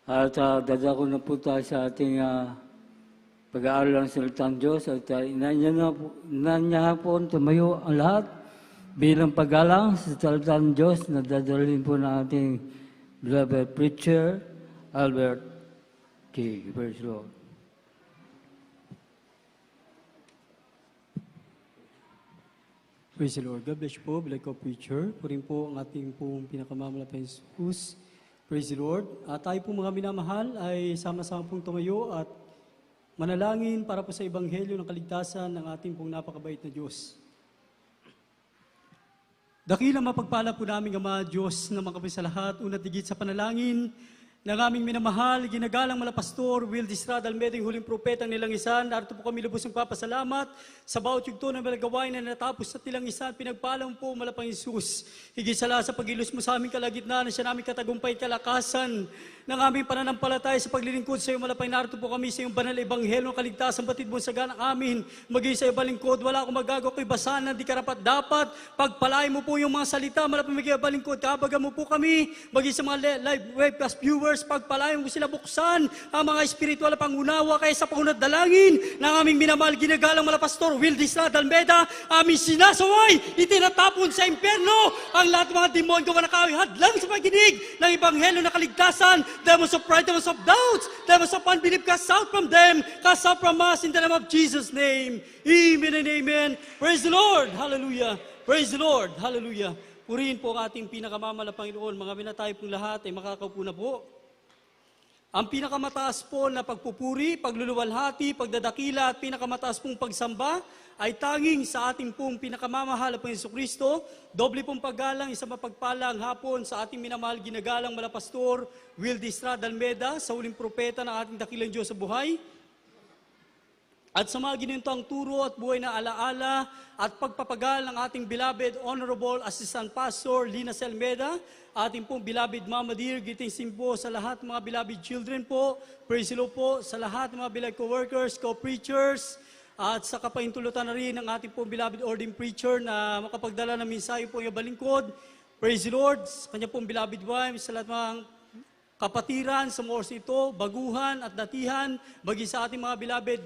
At dadako na po tayo sa ating pag-aaral ng salitang Diyos. At inanyahan po tumayo ang lahat bilang paggalang sa salitang Diyos na dadalhin po ng ating beloved preacher, Albert K. Praise the Lord. Praise the Lord. God bless you po, beloved co-preacher. Purin po ang ating pong pinakamamalapay Jesus. Praise the Lord. At tayo po mga minamahal ay sama-sama pong tumayo at manalangin para po sa Ebanghelyo ng kaligtasan ng ating pong napakabait na Diyos. Dakilang mapagpala po namin Ama Diyos na makapit sa lahat, unat higit sa panalangin ng aming minamahal, ginagalang malapastor, Will Distrada Almeding, huling propetang nilangisan. Narito po kami lubos ng papasalamat sa bawat yugto ng malagawain na natapos sa tilangisan. Pinagpalang po malapang Isus. Higit sa lahat sa pagilos mo sa aming kalagitnaan, siya namin katagumpay kalakasan ng aming pananampalataya sa paglilingkod sa iyo. Malapay narito po kami sa iyong banal ebanghelyo ng kaligtasan, batid mo sa ganang amin. Maging sa iyo balingkod, wala akong magagawa ko'y basahan, di karapat dapat. Pagpalain mo po yung mga salita, malapay maging balingkod, kabagan mo po kami. Maging sa mga live webcast viewers, pagpalain mo sila buksan ang mga espiritual na pangunawa kaya sa pangunat dalangin ng aming minamahal ginagalang malapastor Will Distrada Almeda, aming sinasaway, itinatapon sa impyerno ang lahat ng mga demonyo manakawi hadlang sa paginig ng ebanghelyo na kaligtasan. Demons of pride, demons of doubts, demons of unbelief, cast out from them, cast out from us in the name of Jesus' name. Amen and amen. Praise the Lord. Hallelujah. Praise the Lord. Hallelujah. Purihin po ang ating pinakamamahal na Panginoon. Mga minatay pong lahat ay makakaupo na po. Ang pinakamataas po na pagpupuri, pagluluwalhati, pagdadakila at pinakamataas pong pagsamba ay tanging sa ating pong pinakamamahal na Panginoon Kristo. Doble pong paggalang, isang mapagpalang hapon sa ating minamahal ginagalang malapastor Will Distrada Almeda, sa huling propeta ng ating dakilang Diyos sa buhay. At sa mga ginintang turo at buhay na alaala at pagpapagal ng ating beloved Honorable Assistant Pastor Lina Almeda, ating pong beloved Mama Dear, greetings din po sa lahat ng mga beloved children po, praise the Lord po sa lahat ng mga beloved co-workers, co-preachers, at sa kapahintulutan na rin ng ating pong beloved ordained preacher na makapagdala ng mensahe po yung balingkod. Praise the Lord, sa kanya pong beloved wife, sa lahat ng kapatiran sa oras ito, baguhan at datihan, bagi sa ating mga beloved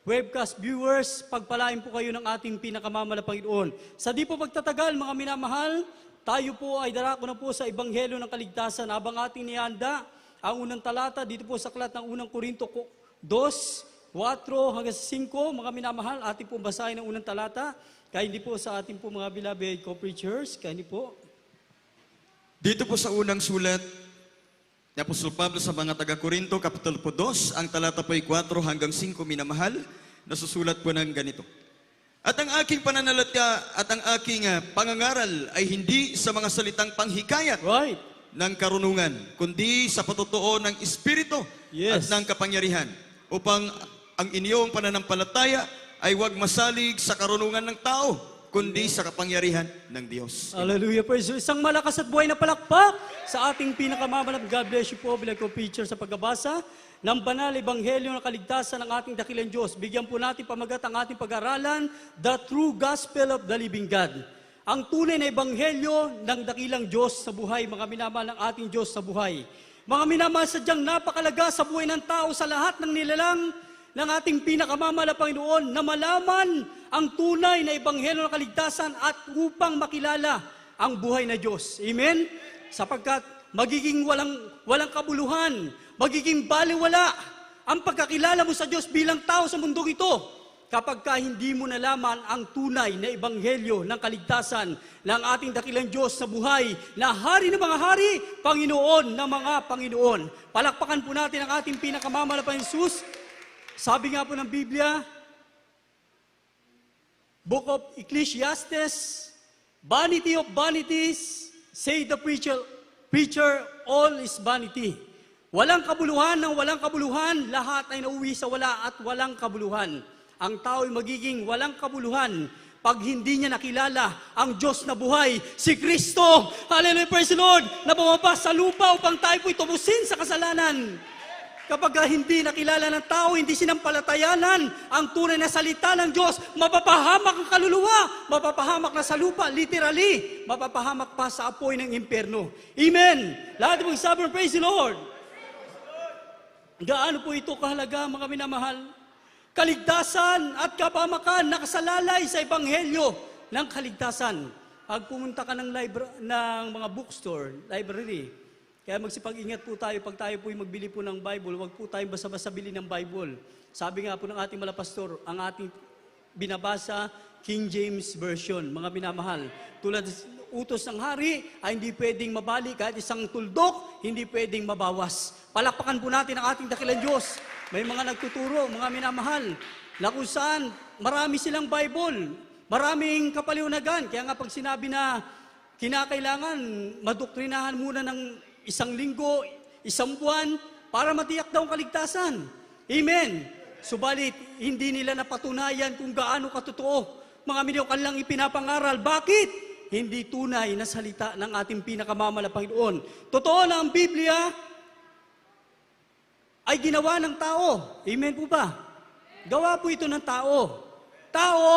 webcast viewers, pagpalain po kayo ng ating pinakamamahal na Panginoon. Sa di po pagtatagal, mga minamahal, tayo po ay darako na po sa Ebanghelyo ng Kaligtasan habang ating nihanda ang unang talata dito po sa aklat ng unang Korinto 2, 4 hanggang 5, mga minamahal, ating po basahin ang unang talata. Kaya hindi po sa ating po mga beloved co-preachers, kaya hindi po. Dito po sa unang sulat ni Apostol Pablo sa mga taga-Korinto, Kapitulo 2, ang talata po ay 4 hanggang 5, minamahal, nasusulat po ng ganito. At ang aking pananalatya at ang aking pangangaral ay hindi sa mga salitang panghikayat ng karunungan, kundi sa patutuo ng Espiritu at ng kapangyarihan, upang ang inyong pananampalataya ay huwag masalig sa karunungan ng tao, kundi sa kapangyarihan ng Diyos. Hallelujah, praise you. Isang malakas at buhay na palakpak sa ating pinakamamalap. God bless you po, beloved co-preacher, sa pagbabasa ng banal ebanghelyo ng kaligtasan ng ating dakilang Diyos. Bigyan po natin pamagat ang ating pag-aralan, the true gospel of the living God. Ang tunay na ebanghelyo ng dakilang Diyos sa buhay, mga minamahal ng ating Diyos sa buhay. Mga minamahal, sadyang napakalaga sa buhay ng tao sa lahat ng nilalang ng ating pinakamamahal na Panginoon na malaman ang tunay na ebanghelyo ng kaligtasan at upang makilala ang buhay na Diyos. Amen? Sapagkat magiging walang kabuluhan, magiging baliwala ang pagkakilala mo sa Diyos bilang tao sa mundong ito kapag hindi mo nalaman ang tunay na ebanghelyo ng kaligtasan ng ating dakilang Diyos sa buhay na hari ng mga hari, Panginoon ng mga Panginoon. Palakpakan po natin ang ating pinakamamahal na Jesus. Sabi nga po ng Biblia, Book of Ecclesiastes, vanity of vanities, say the preacher, all is vanity. Walang kabuluhan ng walang kabuluhan, lahat ay nauwi sa wala at walang kabuluhan. Ang tao ay magiging walang kabuluhan pag hindi niya nakilala ang Diyos na buhay, si Kristo. Hallelujah, praise the Lord, na bumabas sa lupa upang tayo po'y tubusin sa kasalanan. Kapag hindi nakilala ng tao, hindi sinampalatayanan ang tunay na salita ng Diyos, mapapahamak ang kaluluwa, mapapahamak na sa lupa, literally, mapapahamak pa sa apoy ng impyerno. Amen! Lahat mong sabi, praise the Lord! Gaano po ito kahalaga, mga minamahal? Kaligtasan at kapamakan nakasalalay sa ebanghelyo ng kaligtasan. Pag pumunta ka ng mga bookstore, library, kaya magsipag-ingat po tayo pag tayo po magbili po ng Bible, huwag po tayong basta-basta bili ng Bible. Sabi nga po ng ating malapastor, ang ating binabasa, King James Version, mga minamahal. Tulad utos ng hari ay hindi pwedeng mabali kahit isang tuldok, hindi pwedeng mabawas. Palakpakan po natin ang ating dakilang Diyos. May mga nagtuturo, mga minamahal, na kung saan marami silang Bible, maraming kapaliwanagan. Kaya nga pag sinabi na kinakailangan madoktrinahan muna ng isang linggo, isang buwan, para matiyak daw ang kaligtasan. Amen. Subalit, hindi nila napatunayan kung gaano katotoo. Mga minyo, kanilang ipinapangaral. Bakit? Hindi tunay na salita ng ating pinakamamala Panginoon. Totoo na ang Biblia ay ginawa ng tao. Amen po ba? Gawa po ito ng tao. Tao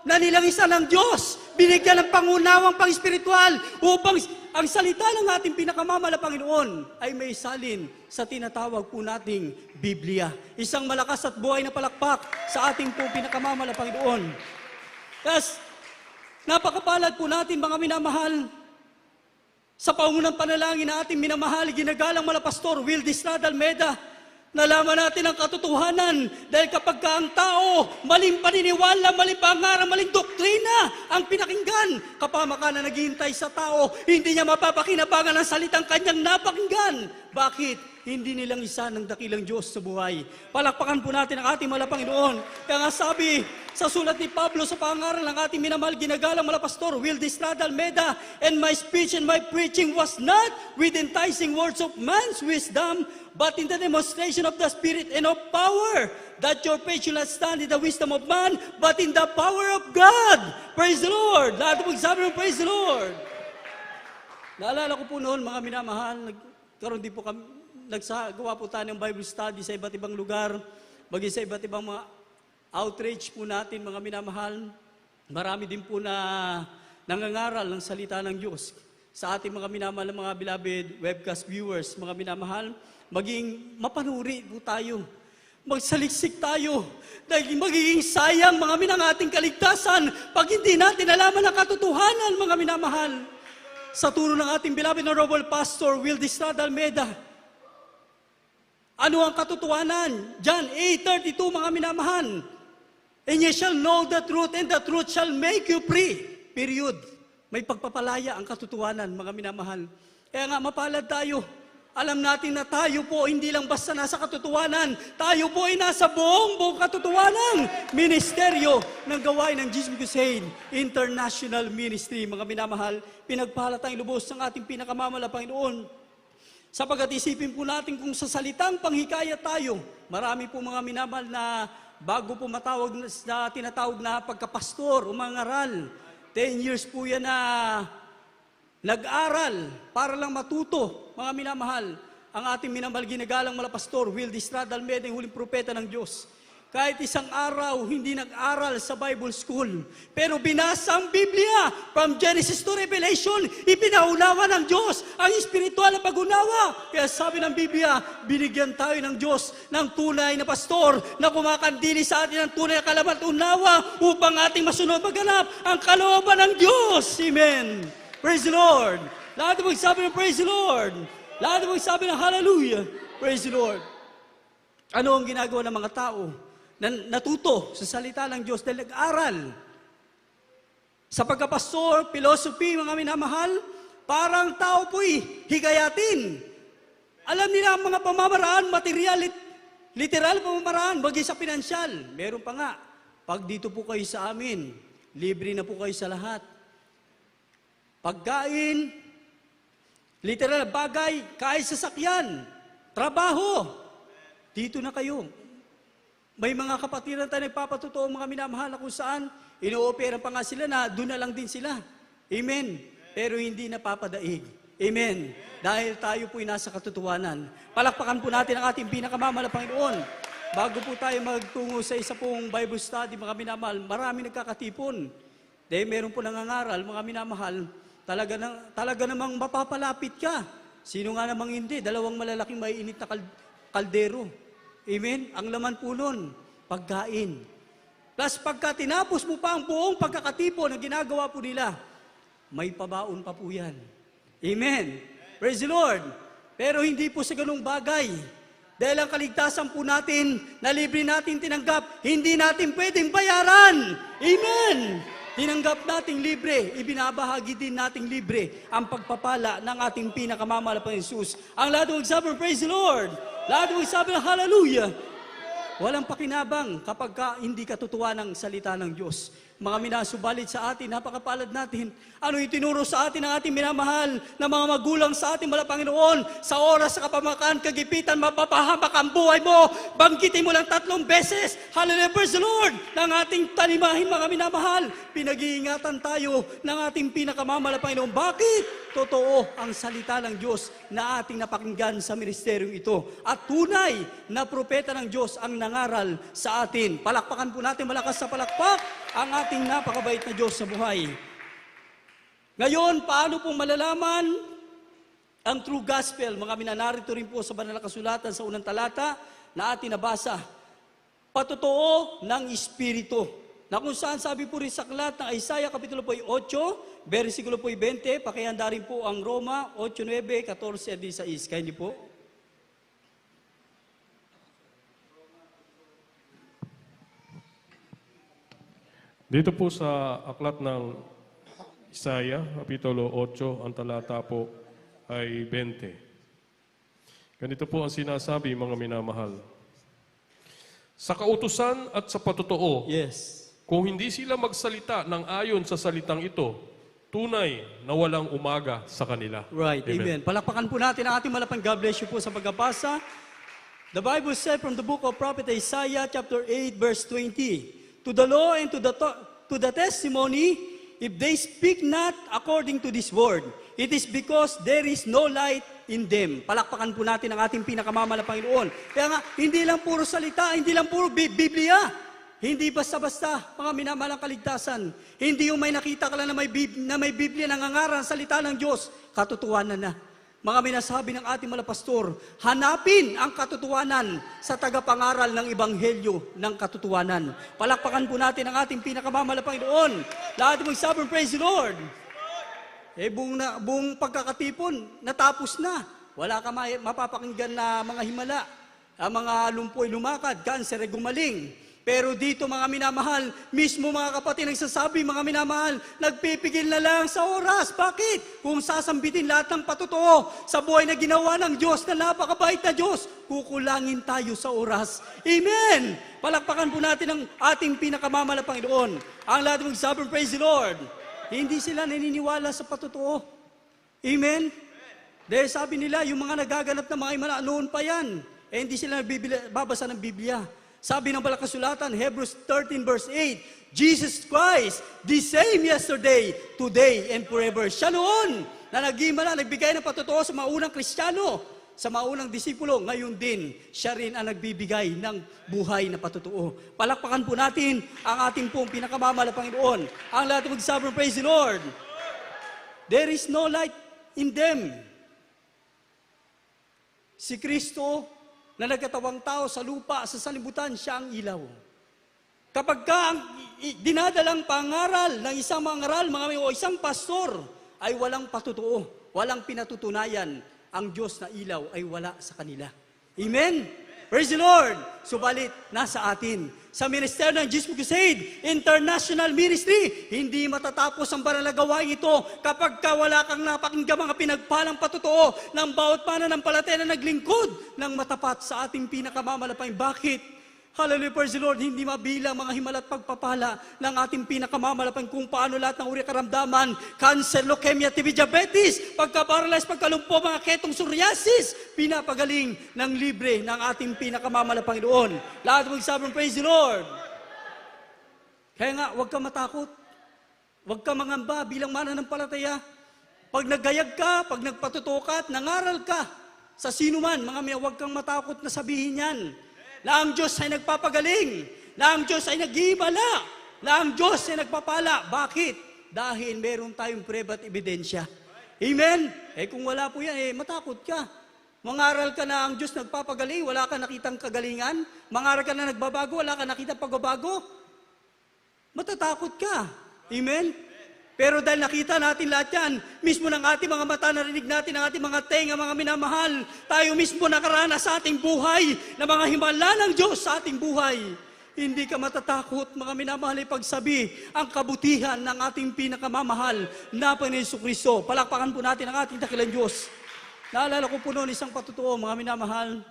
na nilangisa ng Diyos. Binigyan ng pangunawang pang-espiritual upang ang salita ng ating pinakamamala Panginoon ay may salin sa tinatawag po nating Biblia. Isang malakas at buhay na palakpak sa ating po pinakamamala Panginoon. Yes, napakapalad po natin mga minamahal sa paungunang panalangin na ating minamahal, ginagalang malapastor Will Distrada Almeida. Nalaman natin ang katotohanan dahil kapag ka ang tao, maling paniniwala, maling pangarang, maling doktrina ang pinakinggan, kapamakan na naghihintay sa tao, hindi niya mapapakinabangan ang salitang kanyang napakinggan. Bakit? Hindi nilang isa ng dakilang Diyos sa buhay. Palakpakan po natin ang ating mahal na Panginoon. Kaya nga sabi sa sulat ni Pablo sa pangaral ng ating minamahal, ginagalang malapastor Will Distrada Almeida, and my speech and my preaching was not with enticing words of man's wisdom, but in the demonstration of the Spirit and of power, that your faith should not stand in the wisdom of man, but in the power of God. Praise the Lord! Lahat po magsabi ng praise the Lord! Naalala ko po noon, mga minamahal, nagkaroon din po kami, nagsagawa po tayo ng Bible study sa iba't ibang lugar, bagay sa iba't ibang mga outreach po natin, mga minamahal. Marami din po na nangangaral ng salita ng Diyos. Sa ating mga minamahal, mga beloved webcast viewers, mga minamahal, maging mapanuri po tayo. Magsaliksik tayo. Dahil magiging sayang mga minang ating kaligtasan pag hindi natin alaman ang katotohanan, mga minamahal. Sa turo ng ating beloved Honorable Pastor Will Distrada Almeida, ano ang katotohanan? John 8:32, mga minamahal. And ye shall know the truth, and the truth shall make you free. Period. May pagpapalaya ang katotohanan, mga minamahal. Kaya nga mapalad tayo. Alam natin na tayo po hindi lang basta nasa katotohanan, tayo po ay nasa buong katotohanan. Ministeryo ng gawain ng Jesus Crusade International Ministry, mga minamahal. Pinagpala tayong lubos ng ating pinakamamala Panginoon. Sapagat isipin po natin kung sa salitang panghikayat tayo, marami po mga minamahal na bago po matawag na tinatawag na pagkapastor, umangaral. 10 years po yan na nag-aral para lang matuto, mga minamahal. Ang ating minamahal ginagalang malapastor, Will Distrada Almeida, yung huling propeta ng Diyos. Kahit isang araw, hindi nag-aral sa Bible School. Pero binasa ang Biblia, from Genesis to Revelation, ipinaunawa ng Diyos ang espiritual na pag-unawa. Kaya sabi ng Biblia, binigyan tayo ng Diyos ng tunay na pastor na kumakandili sa atin ng tunay na kalaman at unawa upang ating masunod maganap ang kalooban ng Diyos. Amen. Praise the Lord. Lahat ng magsabi ng praise the Lord. Lahat ng magsabi ng hallelujah. Praise the Lord. Ano ang ginagawa ng mga tao na natuto sa salita ng Diyos dahil nag-aral? Sa pagkapastor, philosophy, mga minamahal, parang tao po'y higayatin. Alam nila ang mga pamamaraan, material, literal pamamaraan, bagay sa pinansyal. Meron pa nga, pag dito po kayo sa amin, libre na po kayo sa lahat. Pagkain, literal bagay, kahit sasakyan, trabaho, dito na kayo. May mga kapatiran tayo nagpapatotoo, mga minamahal, na kung saan ino-opera pa nga sila na doon na lang din sila. Amen. Pero hindi napapadaig. Amen. Dahil tayo po'y nasa katotohanan. Palakpakan po natin ang ating pinakamamahal na Panginoon. Bago po tayo magtungo sa isa pong Bible study, mga minamahal, marami nagkakatipon. Dahil meron po nangangaral, mga minamahal, talaga namang mapapalapit ka. Sino nga namang hindi? Dalawang malalaking maiinit na kaldero. Amen? Ang laman po nun, pagkain. Plus pagka tinapos mo pa ang buong pagkakatipon na ginagawa po nila, may pabaon pa po yan. Amen? Praise the Lord! Pero hindi po sa ganung bagay. Dahil ang kaligtasan po natin, na libre natin tinanggap, hindi natin pwedeng bayaran. Amen! Tinanggap nating libre, ibinabahagi din nating libre ang pagpapala ng ating pinakamamalaking Jesus. Ang lahat ng magsabi, praise the Lord! Lahat ng magsabi, hallelujah! Walang pakinabang kapag hindi katutuwa ng salita ng Diyos. Mga minasubalit sa atin, napakapalad natin. Ano itinuro sa atin ng ating minamahal na mga magulang sa ating mahal Panginoon, sa oras sa kapamakan, kagipitan, mapapahamak ang buhay mo. Bangkitin mo lang 3 beses. Hallelujah, praise the Lord! Ng ating tanimahin, mga minamahal. Pinag-iingatan tayo ng ating pinakamamahal Panginoon. Bakit? Totoo ang salita ng Diyos na ating napakinggan sa ministeryong ito. At tunay na propeta ng Diyos ang nangaral sa atin. Palakpakan po natin, malakas sa palakpak, ang ating napakabait na Diyos sa buhay. Ngayon, paano po malalaman ang true gospel? Mga minanarito rin po sa banal na kasulatan sa unang talata na ating nabasa. Patotoo ng Espiritu. Na kung saan sabi po rin sa aklat ng Isaiah Kapitulo po 8, versikulo po 20, pakihanda rin po ang Roma 8, 9, 14, 16. Kaya hindi po? Dito po sa aklat ng Isaiah, Kapitulo 8, ang talata po ay 20. Ganito po ang sinasabi, mga minamahal. Sa kautusan at sa patotoo, Yes. kung hindi sila magsalita ng ayon sa salitang ito, tunay na walang umaga sa kanila. Right, amen. Palakpakan po natin ang ating malapang. God bless you po sa pagbabasa. The Bible said from the book of Prophet Isaiah, chapter 8, verse 20, to the law and to the testimony, if they speak not according to this word, it is because there is no light in them. Palakpakan po natin ang ating pinakamamahal na Panginoon. Kaya nga, hindi lang puro salita, hindi lang puro Biblia. Hindi basta-basta, mga minamalang kaligtasan. Hindi yung may nakita ka lang na may Biblia nangangaral ang salita ng Diyos, katotohanan na. Mga minasabi ng ating mga pastor, hanapin ang katotohanan sa tagapangaral ng Ebanghelyo ng katotohanan. Palakpakan po natin ang ating pinakamamahal na Panginoon. Lahat magsabi, praise the Lord. Buong pagkakatipon, natapos na. Wala ka mapapakinggan na mga himala. Ang mga lumpoy lumakad, kanser ay gumaling. Pero dito mga minamahal, mismo mga kapatid nagsasabi, mga minamahal, nagpipigil na lang sa oras. Bakit? Kung sasambitin lahat ng patotoo sa buhay na ginawa ng Diyos na napakabait na Diyos, kukulangin tayo sa oras. Amen! Palakpakan po natin ang ating pinakamamahal na Panginoon. Ang lahat magsabi, praise the Lord. Hindi sila naniniwala sa patotoo. Amen? Dahil sabi nila, yung mga nagaganap na mga himala, noon pa yan. Hindi sila babasa ng Biblia. Sabi ng Banal na Kasulatan, Hebrews 13 verse 8, Jesus Christ, the same yesterday, today, and forever. Siya noon na naghimala, nagbigay ng patotoo sa maunang Kristiyano, sa maunang disipulo, ngayon din, siya rin ang nagbibigay ng buhay na patotoo. Palakpakan po natin ang ating pong pinakamamahal na Panginoon. Ang lahat magsabi, praise the Lord. There is no light in them. Si Kristo, na nagkatawang tao sa lupa, sa salibutan, siya ang ilaw. Kapag ka ang dinadalang pangaral ng isang mangaral, o isang pastor, ay walang patutuo, walang pinatutunayan, ang Diyos na ilaw ay wala sa kanila. Amen? Praise the Lord! Subalit, nasa atin. Sa ministeryo ng Jesus Crusade International Ministry, hindi matatapos ang banal na gawain ito kapag wala kang napakinggan mga pinagpalang patotoo ng bawat pananampalataya na naglingkod ng matapat sa ating pinakamamalapain. Bakit? Hallelujah, praise the Lord, hindi mabilang mga himala at pagpapala ng ating pinakamamalapan kung paano lahat ng uri karamdaman, cancer, leukemia, TB, diabetes, pagka-paralyze, pagkalumpo, mga ketong psoriasis, pinapagaling ng libre ng ating pinakamamalapan Panginoon. Lahat magsabi, praise the Lord. Kaya nga, huwag ka matakot. Huwag ka mangamba bilang mananampalataya. Pag naggayag ka, pag nagpatuto ka at nangaral ka sa sino man, mga huwag kang matakot na sabihin yan. Na ang Diyos ay nagpapagaling, na ang Diyos ay naghihimala, na ang Diyos ay nagpapala. Bakit? Dahil meron tayong preba at ebidensya. Amen? Kung wala po yan, matakot ka. Mangaral ka na ang Diyos nagpapagaling, wala ka nakitang kagalingan. Mangaral ka na nagbabago, wala ka nakitang pagbabago. Matatakot ka. Amen? Pero dahil nakita natin lahat yan, mismo ng ating mga mata, narinig natin ang ating mga tenga, mga minamahal, tayo mismo nakaranas sa ating buhay, na mga himala ng Diyos sa ating buhay. Hindi ka matatakot, mga minamahal, ipagsabi ang kabutihan ng ating pinakamamahal na Panginoon Jesucristo. Palakpakan po natin ang ating dakilang Diyos. Naalala ko po noon isang patutuo, mga minamahal,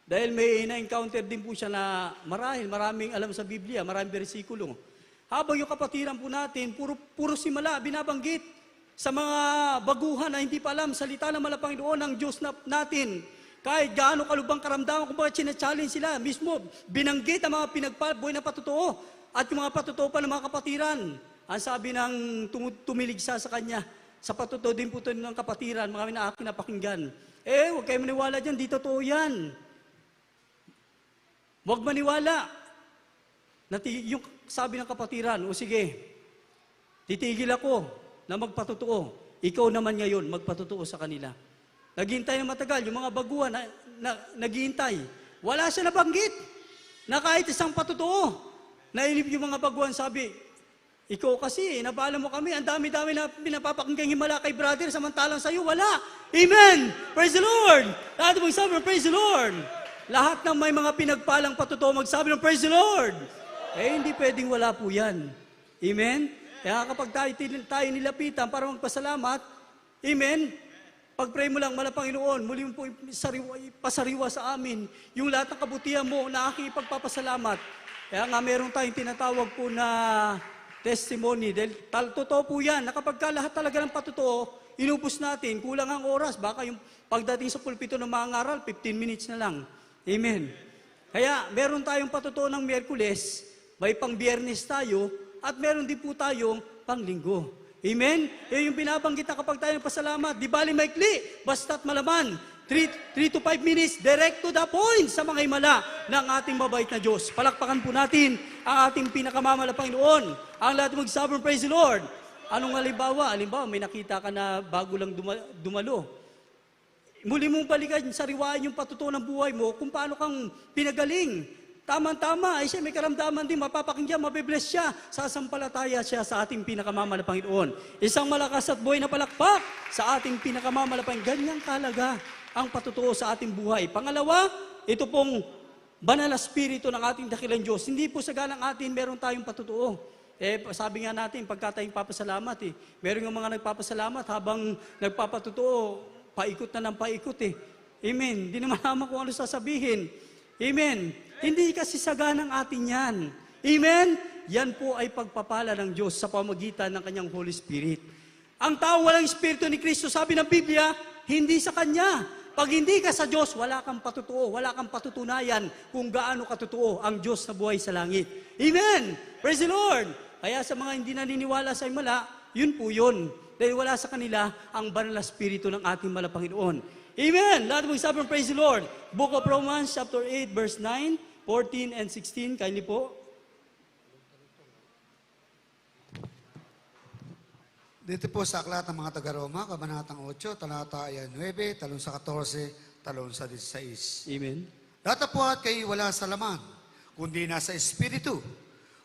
dahil may na-encounter din po siya na maraming alam sa Biblia, maraming bersikulo. Habang yung kapatiran po natin, puro simala, binabanggit sa mga baguhan na hindi pa alam, salita ng Panginoon ng Diyos natin. Kahit gaano kalubang karamdaman, kung bakit sinachallenge sila, mismo binanggit ang mga pinagpabuhay na patutuo at yung mga patutuo pa ng mga kapatiran. Ang sabi ng tumiligsa sa kanya, sa patutuo din po ito ng kapatiran, mga aking napakinggan. Huwag kayo maniwala dyan, di totoo yan. Huwag maniwala. Yung sabi ng kapatiran, o sige, titigil ako na magpatutuo. Ikaw naman ngayon, magpatutuo sa kanila. Naghihintay na matagal, yung mga baguhan naghihintay. Wala siya nabanggit na kahit isang patutuo. Nailip yung mga baguhan, sabi, ikaw kasi, nabala mo kami, ang dami-dami na pinapapakinggang himala kay brother, samantalang sa'yo, wala. Amen! Praise the Lord! Lahat ng magsabi ng praise the Lord! Lahat ng may mga pinagpalang patutuo magsabi ng praise the Lord! Hindi pwedeng wala po yan. Amen? Kaya kapag tayo nilapitan para magpasalamat, amen, pag-pray mo lang, Panginoon, muli mo po pasariwa sa amin yung lahat ng kabutihan mo na aking ipagpapasalamat. Kaya nga meron tayong tinatawag po na testimony. Dahil totoo po yan, na kapag lahat talaga ng patutuo, inubos natin, kulang ang oras, baka yung pagdating sa pulpito ng mga ngaral, 15 minutes na lang. Amen. Kaya meron tayong patutuo ng Miyerkules, may pang Biyernes tayo, at meron din po tayong pang Linggo. Amen? Yung binabanggit na kapag tayo nagpasalamat, di bali maikli, basta't malaman, 3 to 5 minutes, direct to the point sa mga himala ng ating mabait na Diyos. Palakpakan po natin ang ating pinakamamala Panginoon. Ang lahat magsabi, praise the Lord. Anong halimbawa? Halimbawa, may nakita ka na bago lang dumalo. Muli mong balikan, sariwain yung patutuo ng buhay mo kung paano kang pinagaling. Tama-tama, siya may karamdaman din, mapapakinggan, mabibless siya, sasampalataya siya sa ating pinakamamala Panginoon. Isang malakas at buhay na palakpak sa ating pinakamamala Panginoon. Ganyang kalaga ang patutuo sa ating buhay. Pangalawa, ito pong banal na spirito ng ating dakilang Diyos. Hindi po sa ganang atin meron tayong patutuo. Sabi nga natin, pagka tayong papasalamat, meron yung mga nagpapasalamat habang nagpapatutuo, paikot na ng paikot Amen. Hindi naman naman kung ano sasabihin. Amen. Hindi kasi saganang atin yan. Amen? Yan po ay pagpapala ng Diyos sa pamagitan ng kanyang Holy Spirit. Ang tao walang Espiritu ni Kristo, sabi ng Biblia, hindi sa Kanya. Pag hindi ka sa Diyos, wala kang patutuo, wala kang patutunayan kung gaano katotoo ang Diyos na buhay sa langit. Amen! Praise the Lord! Kaya sa mga hindi naniniwala sa himala, yun po yun. Dahil wala sa kanila ang banal na Espiritu ng ating mahal na Panginoon. Amen! Lahat mo sabi ng praise the Lord. Book of Romans, chapter 8, verse 9, 14 and 16, kindly po. Dito po sa aklat ng mga taga-Roma, Kabanatang 8, talata 9, talon sa 14, talon sa 16. Amen. Datapwat kayo wala sa laman, kundi nasa Espiritu.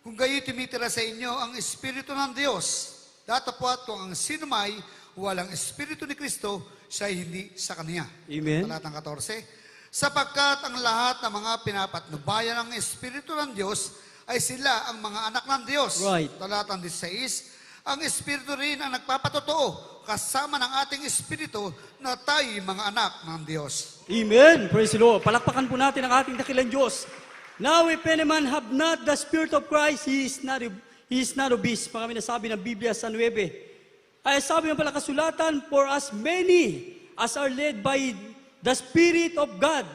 Kung kayo tumitira sa inyo ang Espiritu ng Diyos, datapwat kung ang sinumay walang Espiritu ni Kristo, siya hindi sa Kanya. Amen. Talatang 14. Sapagkat ang lahat ng mga pinapatnubayan ng Espiritu ng Diyos ay sila ang mga anak ng Diyos. Right. Talatang 16. Ang Espiritu rin ang nagpapatotoo kasama ng ating Espiritu na tayo'y mga anak ng Diyos. Amen. Praise the Lord. Palakpakan po natin ang ating dakilang Diyos. Now, if any man have not the Spirit of Christ, he is not of his. Mga nasabi ng Biblia sa 9. Ay sabi ng pala kasulatan, for as many as are led by the Spirit of God,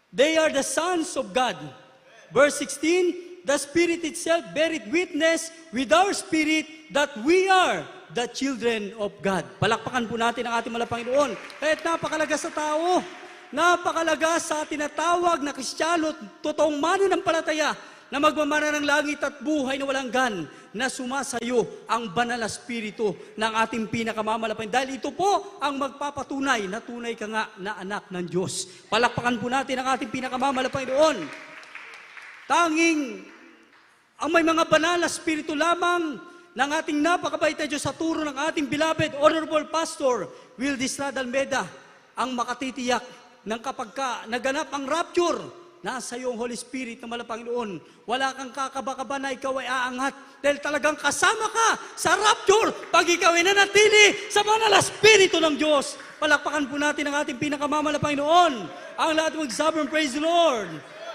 they are the sons of God. Verse 16, the Spirit itself beareth witness with our spirit that we are the children of God. Palakpakan po natin ang ating mahal na Panginoon. Kahit napakalaga sa tao, napakalaga sa tinatawag na Kristiyano, totoong mananampalataya, na magmamana ng langit at buhay na walang gan. na sumasayo ang banal na spirito ng ating pinakamamalapan. Dahil ito po ang magpapatunay na tunay ka nga na anak ng Diyos. Palakpakan po natin ang ating pinakamamalapan doon. Tanging ang may mga banal na spirito lamang ng ating napakabait na Diyos sa turo ng ating beloved Honorable Pastor Wildis Radalmeda ang makatitiyak ng kapag naganap ang rapture, nasa iyo ang Holy Spirit na malapang Panginoon. Wala kang kakaba-kaba na ikaw ay aangat dahil talagang kasama ka sa rapture pag ikaw ay nanatili sa banal na Espiritu ng Diyos. Palakpakan po natin ang ating pinakamamalaking Panginoon. Ang lahat magsabi ng praise the Lord.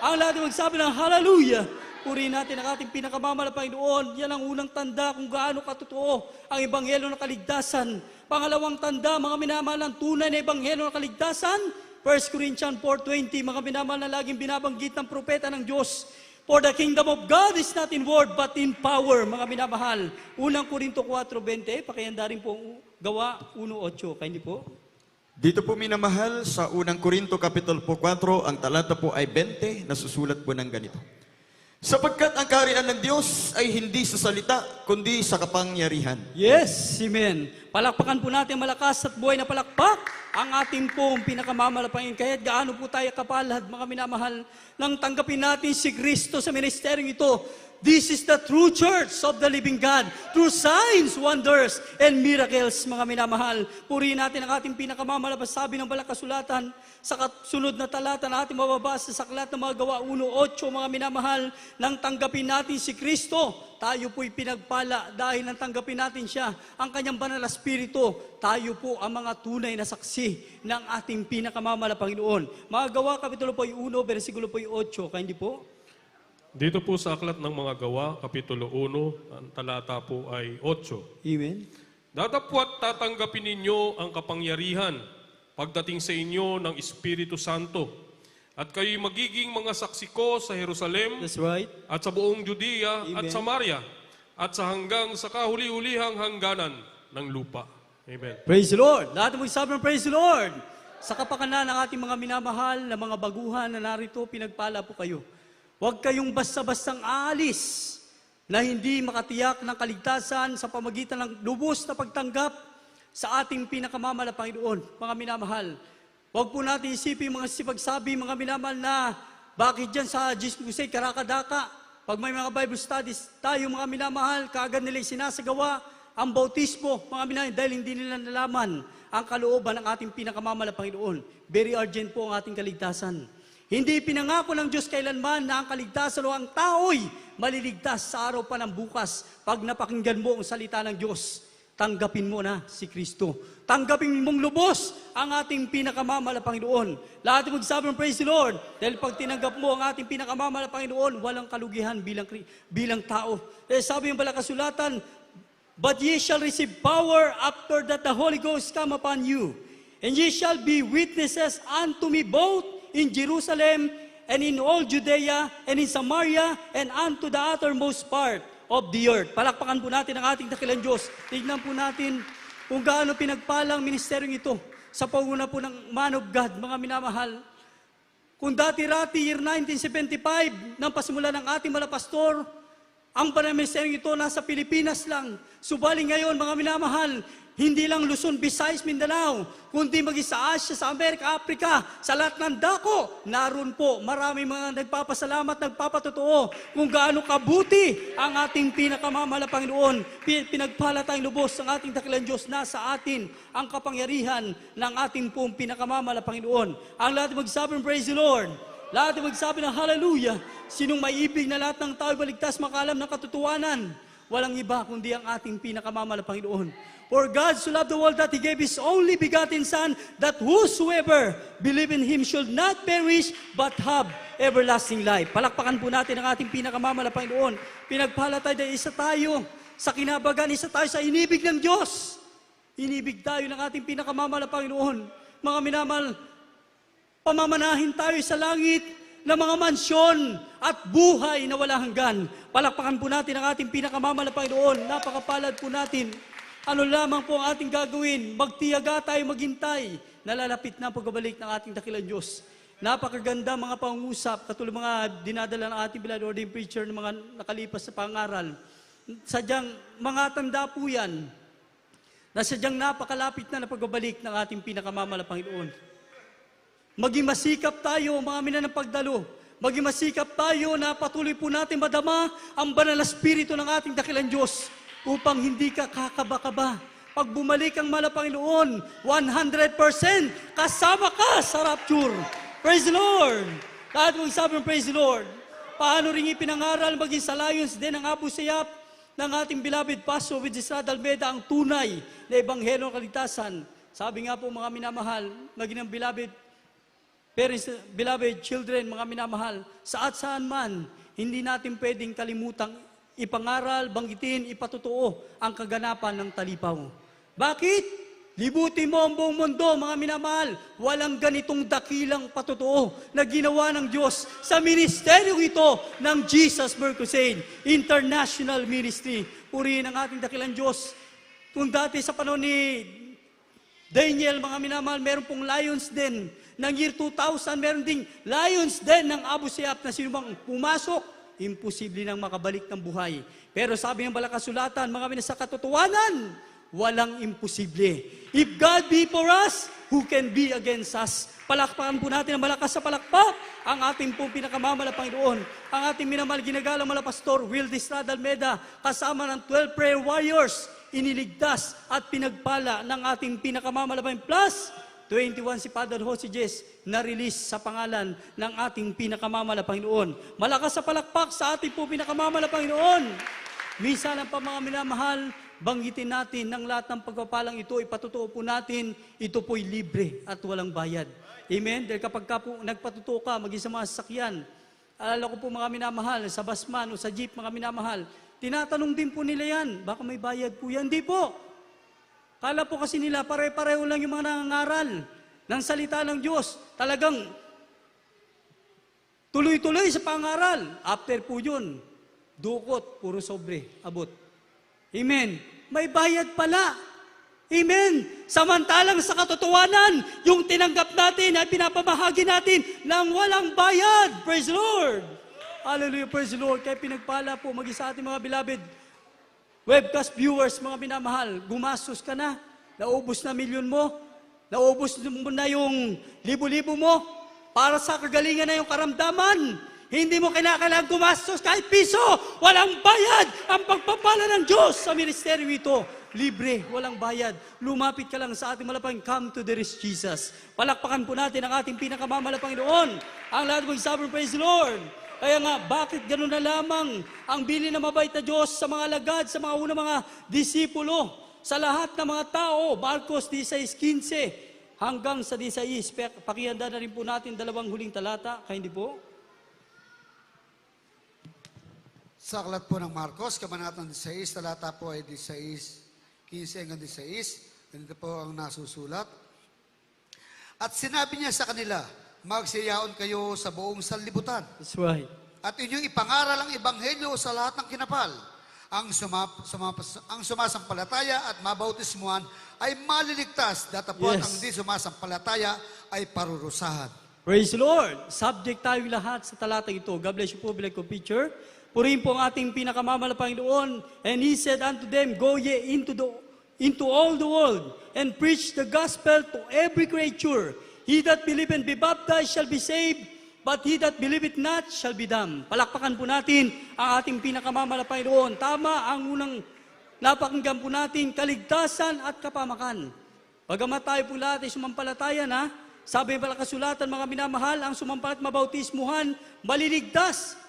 Ang lahat magsabi ng hallelujah. Purihin natin ang ating pinakamamalaking Panginoon. Yan ang unang tanda kung gaano katotoo ang Ebanghelyo ng kaligtasan. Pangalawang tanda, mga minamahal, ang tunay na Ebanghelyo ng kaligtasan. 1 Corinthians 4:20, mga minamahal na laging binabanggit ng propeta ng Diyos. For the kingdom of God is not in word but in power, mga minamahal. Unang Korinto 4:20, pakihanda rin po Gawa 1:8. Kaya hindi po? Dito po minamahal, sa unang Korinto Kapitulo 4, ang talata po ay 20, nasusulat po ng ganito. Sapagkat ang kaharian ng Diyos ay hindi sa salita, kundi sa kapangyarihan. Yes, amen. Palakpakan po natin malakas at buhay na palakpak ang ating pong pinakamamalapain. Kahit gaano po tayo kapalad, mga minamahal, nang tanggapin natin si Kristo sa ministeryong ito. This is the true church of the living God. Through signs, wonders, and miracles, mga minamahal. Purihin natin ang ating pinakamamalapas. Sabi ng Balang Kasulatan, sa sunod na talata na ating mababasa sa aklat ng mga Gawa 1:8, mga minamahal, nang tanggapin natin si Kristo, tayo po'y pinagpala dahil nang tanggapin natin siya, ang kanyang banal na spirito, tayo po ang mga tunay na saksi ng ating pinakamamalaking Panginoon. Mga Gawa, Kapitulo po 1, versikulo po 8, kaya hindi po? Dito po sa aklat ng mga Gawa, Kapitulo 1, ang talata po ay 8. Amen. Datapwat tatanggapin ninyo ang kapangyarihan pagdating sa inyo ng Espiritu Santo, at kayo'y magiging mga saksi ko sa Jerusalem That's right. at sa buong Judea at Amen. Samaria at sa hanggang sa kahuli-hulihang hangganan ng lupa. Amen. Praise the Lord. Lahat mo isabi ng praise the Lord. Sa kapakanan ng ating mga minamahal na mga baguhan na narito, pinagpala po kayo. Huwag kayong basta-bastang aalis na hindi makatiyak ng kaligtasan sa pamagitan ng lubos na pagtanggap sa ating pinakamamalaking Panginoon, mga minamahal. Huwag po natin isipin mga sipagsabi, mga minamahal, na bakit dyan sa Jesus karakadaka. Pag may mga Bible studies tayo, mga minamahal, kaagad nila sinasagawa ang bautismo, mga minamahal, dahil hindi nila nalaman ang kalooban ng ating pinakamamalaking Panginoon. Very urgent po ang ating kaligtasan. Hindi pinangako ng Diyos kailanman na ang kaligtasan o ang tao'y maliligtas sa araw pa ng bukas pag napakinggan mo ang salita ng Diyos. Tanggapin mo na si Kristo. Tanggapin mong lubos ang ating pinakamamalaking Panginoon. Lahat magsabi ng praise the Lord. Dahil pag tinanggap mo ang ating pinakamamalaking Panginoon, walang kalugihan bilang tao. Dahil sabi ng Balang Kasulatan, but ye shall receive power after that the Holy Ghost come upon you. And ye shall be witnesses unto me both in Jerusalem and in all Judea and in Samaria and unto the uttermost part of the earth. Palakpakan po natin ang ating dakilang Diyos. Tignan po natin kung gaano pinagpalang ministeryong ito sa panguna po ng man of God, mga minamahal. Kung dati-rati, year 1975, nang pasimula ng ating malapastor, ang panamisterong ito nasa Pilipinas lang. Subaling ngayon, mga minamahal, hindi lang Luzon, Visayas, Mindanao, kundi maging sa Asia, sa Amerika, Africa, sa lahat ng dako, naroon po. Maraming mga nagpapasalamat, nagpapatotoo kung gaano kabuti ang ating pinakamamalaking Panginoon. Pinagpala tayong lubos ang ating dakilang Diyos, nasa atin ang kapangyarihan ng ating pong pinakamamalaking Panginoon. Ang lahat magsabi ng praise the Lord. Lahat magsabi ng hallelujah. Sinong maiibig na lahat ng tao baligtas makalam ng katotohanan? Walang iba kundi ang ating pinakamamalaking Panginoon. For God so loved the world that He gave His only begotten Son, that whosoever believe in Him should not perish, but have everlasting life. Palakpakan po natin ang ating pinakamamalaking Panginoon. Pinagpala tayo dahil isa tayo sa kinabagan, isa tayo sa inibig ng Diyos. Inibig tayo ng ating pinakamamalaking Panginoon. Mga minamahal, pamamanahin tayo sa langit na mga mansyon at buhay na wala hanggan. Palakpakan po natin ang ating pinakamamalaking Panginoon. Napakapalad po natin. Ano lamang po ang ating gagawin? Magtiyaga tayo, maghintay. Nalalapit na ang pagbabalik ng ating dakilang Diyos. Napakaganda mga pangusap, katulad mga dinadala ng ating beloved ordained preacher ng mga nakalipas sa pangaral. sadyang mga tanda po yan, na sadyang napakalapit na pagbabalik ng ating pinakamamahal na Panginoon. Maging masikap tayo, mga mina ng pagdalo. Maging masikap tayo na patuloy po natin madama ang banal na Espiritu ng ating dakilang Diyos upang hindi ka kakaba-kaba. Pag bumalik ang mahal na Panginoon, 100% kasama ka sa rapture. Praise the Lord! Kahit mong sabi ng praise the Lord, paano rin ipinangaral maging sa Lions din ang Abu Sayyaf ng ating beloved Pastor with Israel Almeida ang tunay na Ebanghelyo ng Kaligtasan. Sabi nga po mga minamahal, maging ang beloved parents, beloved children, mga minamahal, saan man, hindi natin pwedeng kalimutang ipangaral, banggitin, ipatutuo ang kaganapan ng talipaw. Bakit? Libutin mo ang buong mundo, mga minamahal. Walang ganitong dakilang patutuo na ginawa ng Diyos sa ministeryong ito ng Jesus Birth Crusade International Ministry. Purihin ang ating dakilang Diyos. Kung dati sa panahon ni Daniel, mga minamahal, meron pong Lions Den. Ng year 2000, meron ding Lions Den ng Abu Sayyaf na sino bang pumasok, imposible nang makabalik ng buhay. Pero sabi ng balakasulatan, mga minamahal, sa katotohanan, walang imposible. If God be for us, who can be against us? Palakpakan po natin ang malakas sa palakpak ang ating pong pinakamamahal na Panginoon. Ang ating minamahal ginagalang mala Pastor Will Estrada Almeida kasama ng 12 prayer warriors, iniligtas at pinagpala ng ating pinakamamahal na Panginoon. Plus, 21 si Father Jose Jess na release sa pangalan ng ating pinakamamahal na Panginoon. Malakas sa palakpak sa ating pong pinakamamahal na Panginoon. Minsan ang mga minamahal, banggitin natin ng lahat ng pagpapalang ito, ipatutuo po natin, ito po'y libre at walang bayad. Amen? Dahil kapag ka po nagpatutuo ka, maging sa mga sasakyan, alala ko po mga minamahal, sa basman o sa jeep mga minamahal, tinatanong din po nila yan, baka may bayad po yan. Hindi po. Kala po kasi nila, pare-pareho lang yung mga nangangaral ng salita ng Diyos. Talagang tuloy-tuloy sa pangaral. After po yun, dukot, puro sobre, abot. Amen. May bayad pala. Amen. Samantalang sa katotohanan, yung tinanggap natin ay pinapamahagi natin ng walang bayad. Praise the Lord. Hallelujah, praise the Lord. Kaya pinagpala po, mag-isa ating mga beloved webcast viewers, mga minamahal, gumastos ka na, naubos na milyon mo, naubos mo na yung libo-libo mo, para sa kagalingan na yung karamdaman. Hindi mo kinakailangan gumastos kahit piso. Walang bayad ang pagpapala ng Diyos sa ministeryo ito. Libre, walang bayad. Lumapit ka lang sa ating malapang, come to the rich Jesus. Palakpakan po natin ang ating pinakamamahal na Panginoon. Ang lahat mo sabi, praise the Lord. Kaya nga, bakit gano'n na lamang ang bili na mabait na Diyos sa mga alagad, sa mga unang mga disipulo, sa lahat ng mga tao, Marcos 16:15 hanggang sa 16. Pakihanda na rin po natin dalawang huling talata, kaya hindi po? Sa aklat po ng Marcos, kabanatang 16, talata po ay 16, 15 hanggang 16. Ganito po ang nasusulat. At sinabi niya sa kanila, magsiyaon kayo sa buong sanlibutan. That's right. At inyong ipangaral ang ebanghelyo sa lahat ng kinapal. Ang sumasampalataya at mabautismuhan ay maliligtas, datapot ang di sumasampalataya ay parurusahan. Praise the Lord. Subject tayo lahat sa talatang ito. God bless you po, bilang picture. Purihin po ang ating pinakamamahal na Panginoon. And He said unto them, go ye into all the world and preach the gospel to every creature. He that believeth and be baptized shall be saved, but he that believeth not shall be damned. Palakpakan po natin ang ating pinakamamahal na Panginoon. Tama ang unang napakinggan po natin, kaligtasan at kapamakan. Bagamat tayo po lahat ay sumampalataya na, sabi ng balakasulatan, mga minamahal, ang sumampalat mabautismuhan, maliligtas.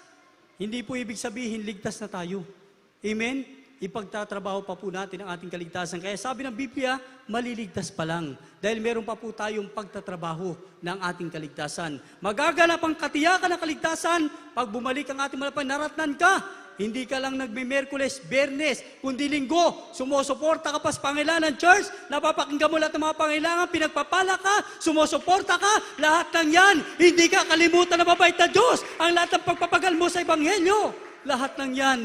Hindi po ibig sabihin, ligtas na tayo. Amen? Ipagtatrabaho pa po natin ang ating kaligtasan. Kaya sabi ng Biblia, maliligtas pa lang. Dahil meron pa po tayong pagtatrabaho ng ating kaligtasan. Magaganap ang katiyakan ng kaligtasan pag bumalik ang ating malapang naratnan ka. Hindi ka lang nagme-Merkules, Bernes, kundi Linggo. Sumusuporta ka pa sa pangailangan ng church, napapakinggan mo lahat ng mga pangailangan, pinagpapala ka, sumusuporta ka, lahat ng yan. Hindi ka kalimutan na mabait na Diyos. Ang lahat ng pagpapagal mo sa Ebanghelyo, lahat ng yan,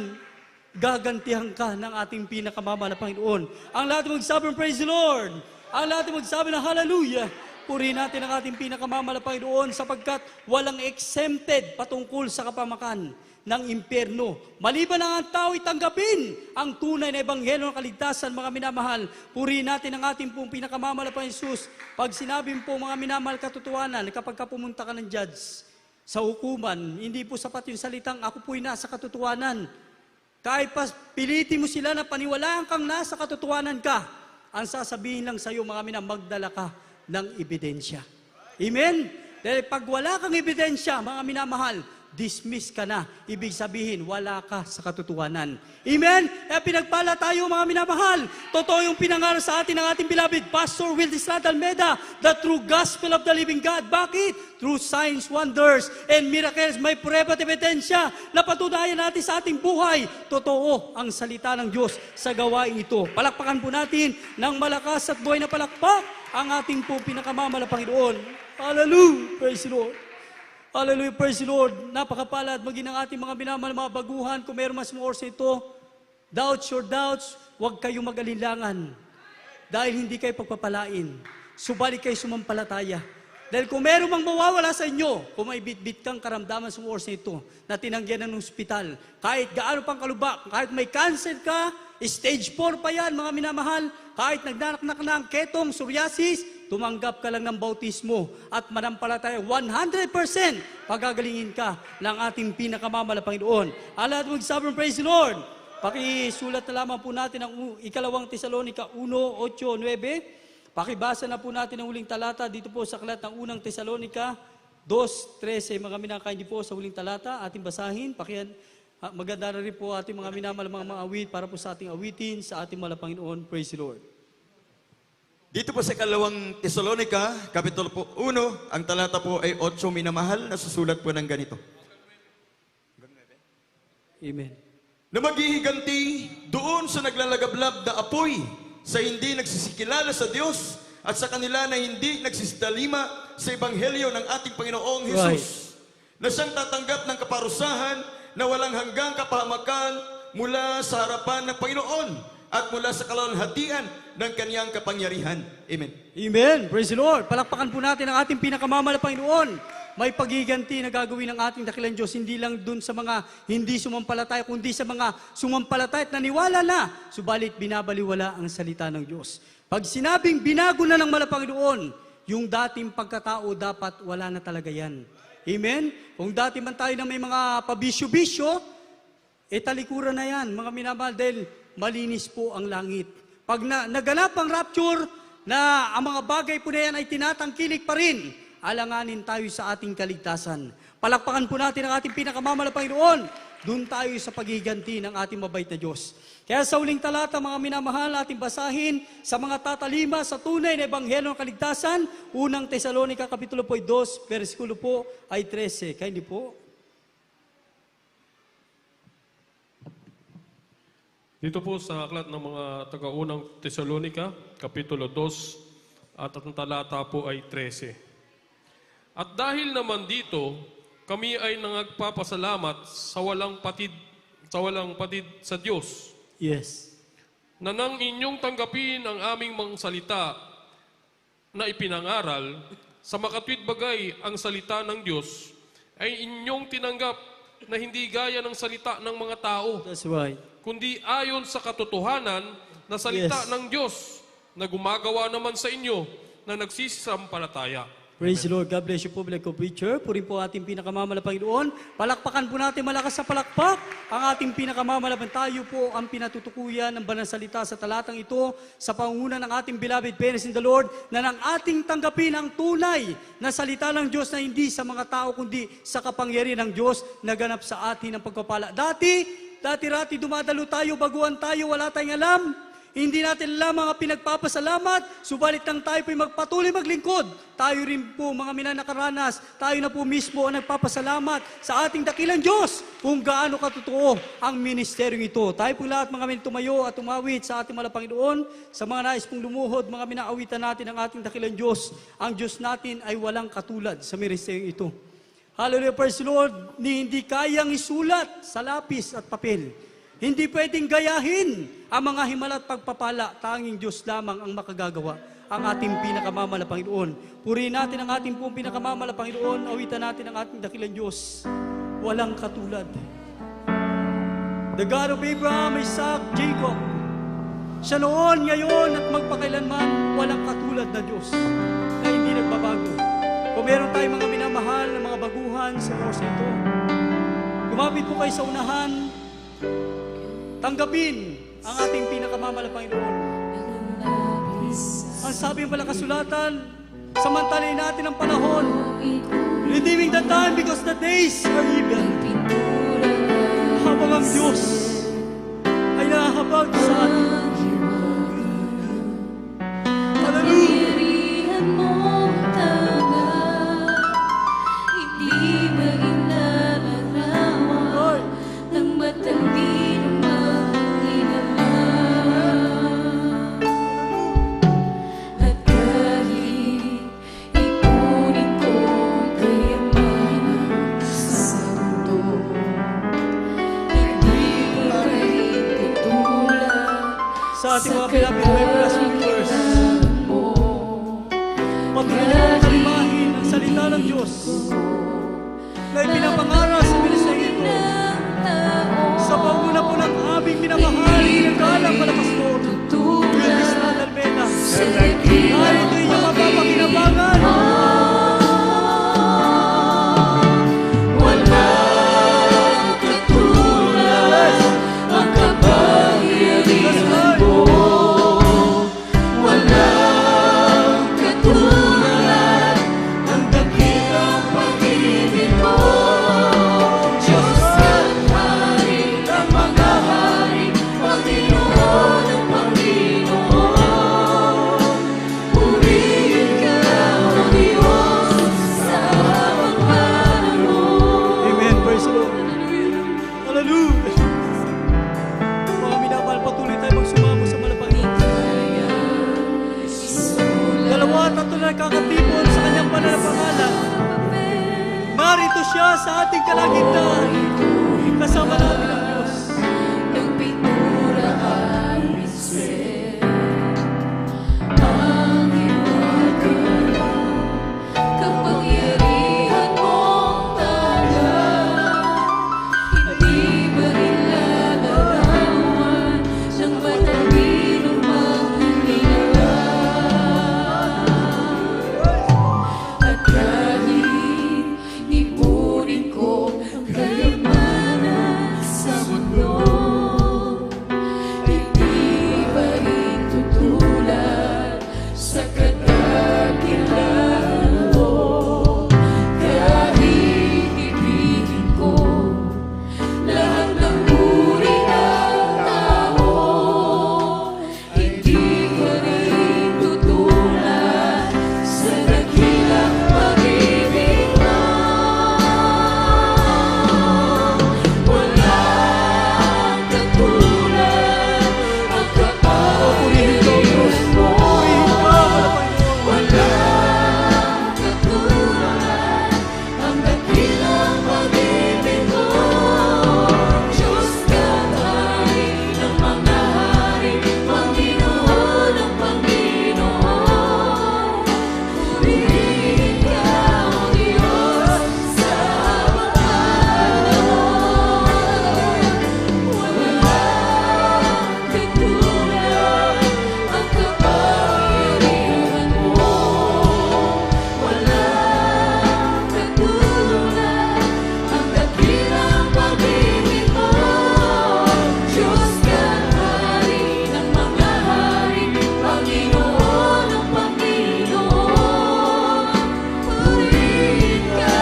gagantihan ka ng ating pinakamamahal na Panginoon. Ang lahat magsabi ng praise the Lord. Ang lahat magsabi ng hallelujah. Purihin natin ang ating pinakamamahal na Panginoon sapagkat walang exempted patungkol sa kapamakan. ng impyerno. Maliban na ang tao itanggapin ang tunay na ebanghelyo ng kaligtasan, mga minamahal, purihin natin ang ating pong pinakamamalapang Jesus. Pag sinabi po, mga minamahal, katotohanan, kapag ka pumunta ka ng judge sa hukuman, hindi po sapat yung salitang ako po'y nasa katotohanan. Kahit pa pilitin mo sila na paniwalaan kang nasa katotohanan ka, ang sasabihin lang sa iyo, mga minamahal, magdala ka ng ebidensya. Amen? Dahil pag wala kang ebidensya, mga minamahal, dismiss ka na. Ibig sabihin, wala ka sa katotohanan. Amen? Kaya pinagpala tayo, mga minamahal. Totoo yung pinangaral sa atin ng ating beloved Pastor Will Distrada Almeida, the true gospel of the living God. Bakit? Through signs, wonders, and miracles, may prueba at ebidensya na patunayan natin sa ating buhay. Totoo ang salita ng Diyos sa gawain ito. Palakpakan po natin ng malakas at buhay na palakpak ang ating po pinakamamala Panginoon. Hallelujah! Praise the Lord! Hallelujah, praise the Lord. Napakapala at maging ang ating mga minamahal, mga baguhan. Kung meron mas mga oras na ito, doubts, huwag kayong mag-alinlangan. Dahil hindi kayo pagpapalain. Subalit kayo sumampalataya. Dahil kung meron mang mawawala sa inyo, kung may bit-bit kang karamdaman sa mga oras na ito, na tinanggihan ng ospital, kahit gaano pang kalubak, kahit may cancer ka, stage 4 pa yan, mga minamahal, kahit nagnanak na ang ketong, psoriasis, tumanggap ka lang ng bautismo at manampalataya 100% pagagalingin ka ng ating pinakamamala Panginoon. Alat mag-sovereign praise the Lord. Pakisulat na lamang po natin ang ikalawang Tesalonica 1:8-9. Pakibasa na po natin ang huling talata dito po sa aklat ng unang Tesalonica 2:13. Mga minakain din po sa huling talata, ating basahin. Maganda na rin po ating mga minamahal mga awit para po sa ating awitin sa ating mahal na Panginoon. Praise the Lord. Dito po sa kalawang Tesalonica, Kapitulo po 1, ang talata po ay 8, minamahal, nasusulat po ng ganito. Amen. Na maghihiganti doon sa naglalagablab na apoy, sa hindi nagsisikilala sa Diyos, at sa kanila na hindi nagsisidalima sa Ebanghelyo ng ating Panginoong Jesus, na siyang tatanggap ng kaparusahan na walang hanggang kapahamakan mula sa harapan ng Panginoon at mula sa kalalhatian ng kaniyang kapangyarihan. Amen. Amen. Praise the Lord. Palakpakan po natin ang ating pinakamamahal na Panginoon. May paghiganti na gagawin ng ating dakilang Diyos, hindi lang dun sa mga hindi sumampalataya, kundi sa mga sumampalataya at naniwala na, subalit binabaliwala ang salita ng Diyos. Pag sinabing binago na ng Panginoon, yung dating pagkatao dapat wala na talaga yan. Amen? Kung dati man tayo na may mga pabisyo-bisyo, talikuran na yan, mga minamahal, dahil malinis po ang langit. Pag naganap ang rapture, na ang mga bagay po na yan ay tinatangkilik pa rin, alanganin tayo sa ating kaligtasan. Palakpakan po natin ang ating pinakamamahal na Panginoon. Doon tayo sa paghiganti ng ating mabait na Diyos. Kaya sa huling talata, mga minamahal, ating basahin sa mga tatalima sa tunay na ebanghelyo ng kaligtasan, unang Tesalonica, Kapitulo po 2, versikulo po ay 13. Kaya hindi po? Dito po sa aklat ng mga taga-unang Tesalonica, Kapitulo 2, at ang talata po ay 13. At dahil naman dito, kami ay nagpapasalamat sa walang patid sa Diyos. Yes. Na nang inyong tanggapin ang aming mga salita na ipinangaral, sa makatwid bagay ang salita ng Diyos, ay inyong tinanggap na hindi gaya ng salita ng mga tao, That's right. kundi ayon sa katotohanan na salita Yes. ng Diyos na gumagawa naman sa inyo na nagsisisampalataya. Praise the Lord. God bless you po, Black Preacher. Puri po ating pinakamamahal na Panginoon. Palakpakan po natin malakas sa palakpak ang ating pinakamamahal. Tayo po ang pinatutukuyan ng banal salita sa talatang ito sa pangunguna ng ating beloved parents in the Lord na nang ating tanggapin ang tunay na salita ng Diyos na hindi sa mga tao kundi sa kapangyarihan ng Diyos na ganap sa atin ang pagpapala. Dati-rati dumadalo tayo, baguhan tayo, wala tayong alam. Hindi natin alam mga pinagpapasalamat, subalit nang tayo po'y magpatuloy maglingkod. Tayo rin po mga minanakaranas, tayo na po mismo ang nagpapasalamat sa ating dakilang Diyos kung gaano katotoo ang ministeryong ito. Tayo po lahat mga tumayo at umawit sa ating mahal na Panginoon, sa mga nais pong lumuhod, mga minaawitan natin ang ating dakilang Diyos. Ang Diyos natin ay walang katulad sa ministeryong ito. Hallelujah, praise the Lord, ni hindi kayang isulat sa lapis at papel. Hindi pwedeng gayahin ang mga himala at pagpapala. Tanging Diyos lamang ang makagagawa. Ang ating pinakamamahal na Panginoon. Purihin natin ang ating pong pinakamamahal na Panginoon. Awitan natin ang ating dakilang Diyos. Walang katulad. the God of Abraham, Isaac, Jacob. Siya noon, ngayon, at magpakailanman, walang katulad na Diyos na hindi nagbabago. Kung meron tayong mga minamahal na mga baguhan sa oras ito, lumapit po kayo sa unahan, tanggapin ang ating pinakamamahal na Panginoon. Ang sabi ng Balakasulatan, samantalahin natin ang panahon, redeeming the time because the days are evil. Habang ang Diyos ay nahahabag sa atin. Kapangyarihan mo tama, hindi maginalarawan ng matalinong manginalaman. At kahit ipunin ko ang kayamanan sa mundo, hindi ko rin tutulad Sa ating mga pinapinaway mula sa verse, patuloy na kalimahin ang salita ng Diyos na ipinapangaral sa ministeryo ito. Sa panguna po ng aming minamahal, ginagalang Balapastor, Will Estrada Almeda, narito inyong mapapakinabangan. Walang katulad ang kapangyarihan mo. Walang katulad ang dakilang pag-ibig mo. Diyos at Hari ng mga hari, Panginoon ng Panginoon. Purihin ka, O Diyos, sa habang panahon. Amen. Praise the Lord. Hallelujah. Mga minamahal, patuloy tayo magsumamo sa malapangin. Dalawa at tatlo na nakakatipon sa kanyang pananapangalan. Narito siya sa ating kalagitnaan. Kasama natin ang Diyos. Ng pintura at pinsel, ang hiwaga, kapangyarihan mong tama, hindi mailalawan ng matalinong manginalaman. At kahit ipunin ko ang kayamanan sa mundo, hindi pa rin tutulad sa kadakilaan mo. Kahit ibigin ko lahat ng uri ng tao, hindi pa rin tutulad sa dakilang pag-ibig mo. Walang katulad ang kapangyarihan mo. Walang katulad ang dakilang pag-ibig mo. Diyos ka, Hari ng mga hari, Panginoon ng Panginoon. Purihin ka, O Diyos, sa habang panahon. Walang katulad ang kapangyarihan mo. Walang katulad ang dakilang pag-ibig mo. Diyos ka, Hari ng mga hari, Panginoon ng Panginoon. Purihin ka,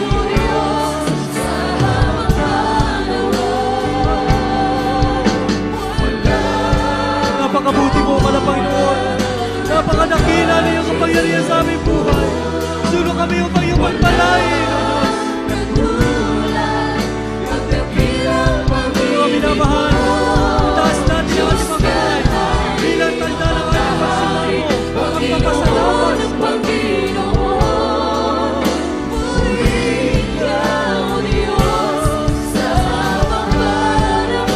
O Diyos, sa habang panahon. Napakabuti mo, mahal na Panginoon. Napakadakila na iyong kapangyarihan sa aming buhay. Sulo kami upang iyong pagpalain, O Diyos. Katulad ang dakilang Mga minamahal, itaas natin ang ating mga kamay bilang tanda ng ating pagsimango, pagpapasalamat. ng Panginoon. Purihin ka, O Diyos, sa habang panahon.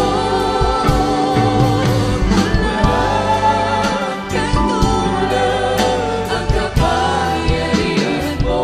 Walang katulad ang kapangyarihan mo.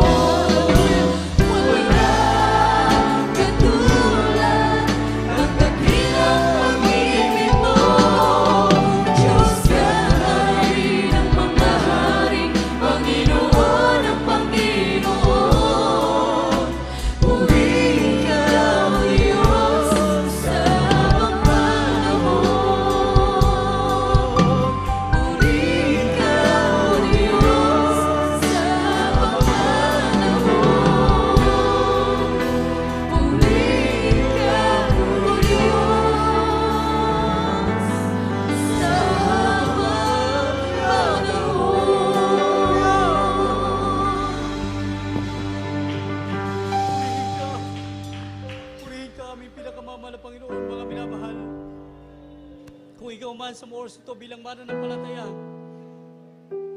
man sa mga oras ito bilang mananampalataya,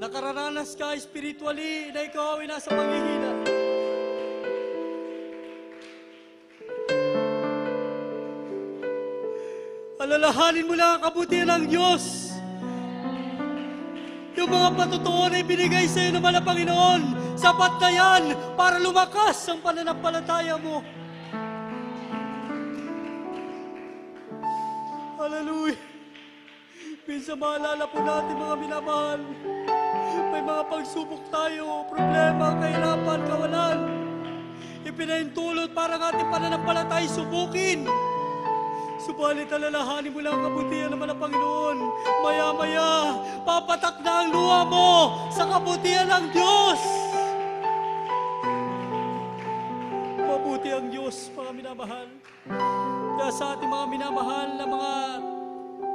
nakararanas ka spiritually na ikaw ay nasa panghihina. Alalahanin mo lang ang kabutihan ng Diyos. Yung mga patutuon ay binigay sa iyo ng mahal na Panginoon. Sapat na yan para lumakas ang pananampalataya mo. Hallelujah. Minsan maalala po natin mga minamahal, may mga pagsubok tayo, problema, kahirapan, kawalan. Ipinahintulot para ang ating pananampalataya subukin. Subalit alalahanin mo lang ang kabutihan naman ng Panginoon. Maya-maya, papatak na ang luha mo sa kabutihan ng Diyos. Mabuti ang Diyos, mga minamahal. Kaya sa ating mga minamahal na mga